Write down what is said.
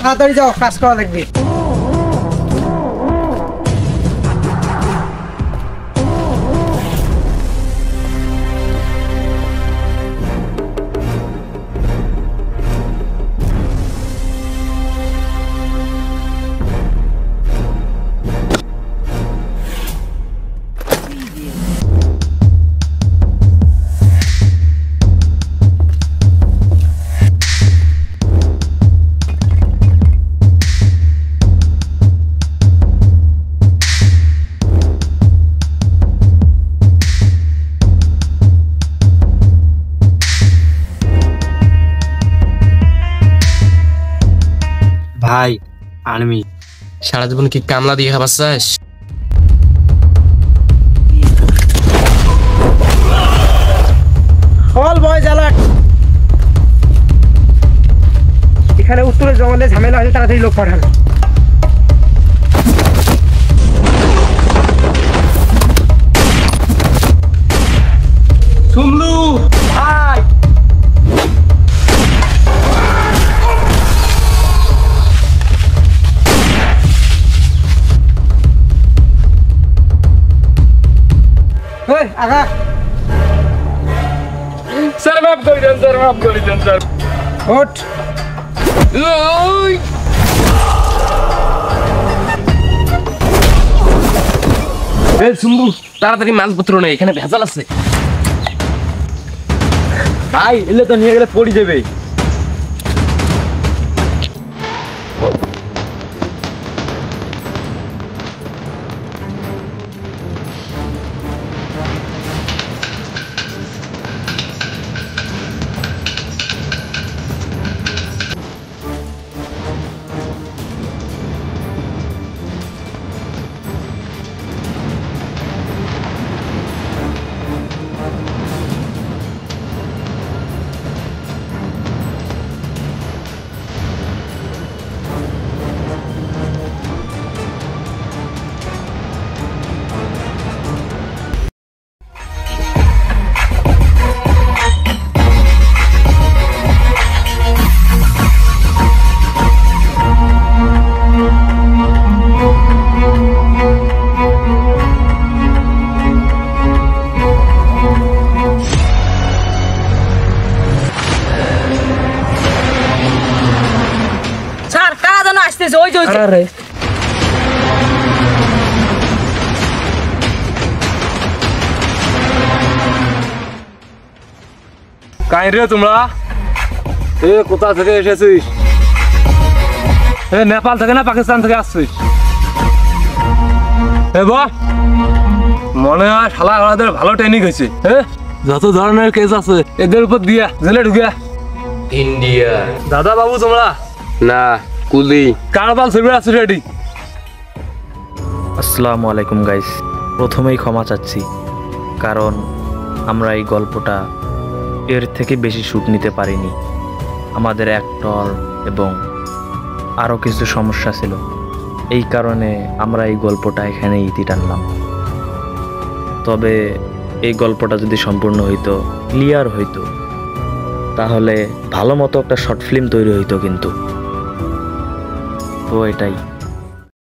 তাড়াতাড়ি যাও, কাজ করা লাগবে। ভাই আর্মি সারা জীবন কি কামলা দিয়ে খাবার চাস? অল বয় জ্বালাক। এখানে উত্তরে জঙ্গলে ঝামেলা হয়েছে, তাড়াতাড়ি লোক পাঠান। শুনলু ভাই, আগা স্যার মাফ করে দেন, স্যার মাফ করে দেন স্যার। ওঠ। শুনলু তাড়াতাড়ি মালপত্র নেই, এখানে ভেজাল আছে। ভাই এলে তো নিয়ে গেলে পড়ে যাবে। ওই যে আরে কাই রে তোমরা? এ কোথা থেকে এসেছিস? এ নেপাল থেকে না পাকিস্তান থেকে আসছিস? এ বাহ, মনে হয় শালা আমাদের ভালো ট্রেনিং হয়েছে। হ্যাঁ, যত ধরনের কেস আছে এদের উপর দিয়া জেলে ঢুকিয়া। ইন্ডিয়া দাদা বাবু তোমরা? না কুলি। কারবাল সুবিধা আছে রেডি। আসসালামু আলাইকুম গাইস, প্রথমেই ক্ষমা চাচ্ছি, কারণ আমরা এই গল্পটা এর থেকে বেশি শ্যুট নিতে পারিনি। আমাদের অ্যাক্টর এবং আরও কিছু সমস্যা ছিল, এই কারণে আমরা এই গল্পটা এখানে ইতি টানলাম। তবে এই গল্পটা যদি সম্পূর্ণ হইতো, ক্লিয়ার হইতো, তাহলে ভালো মতো একটা শর্ট ফিল্ম তৈরি হইতো, কিন্তু তো এটাই।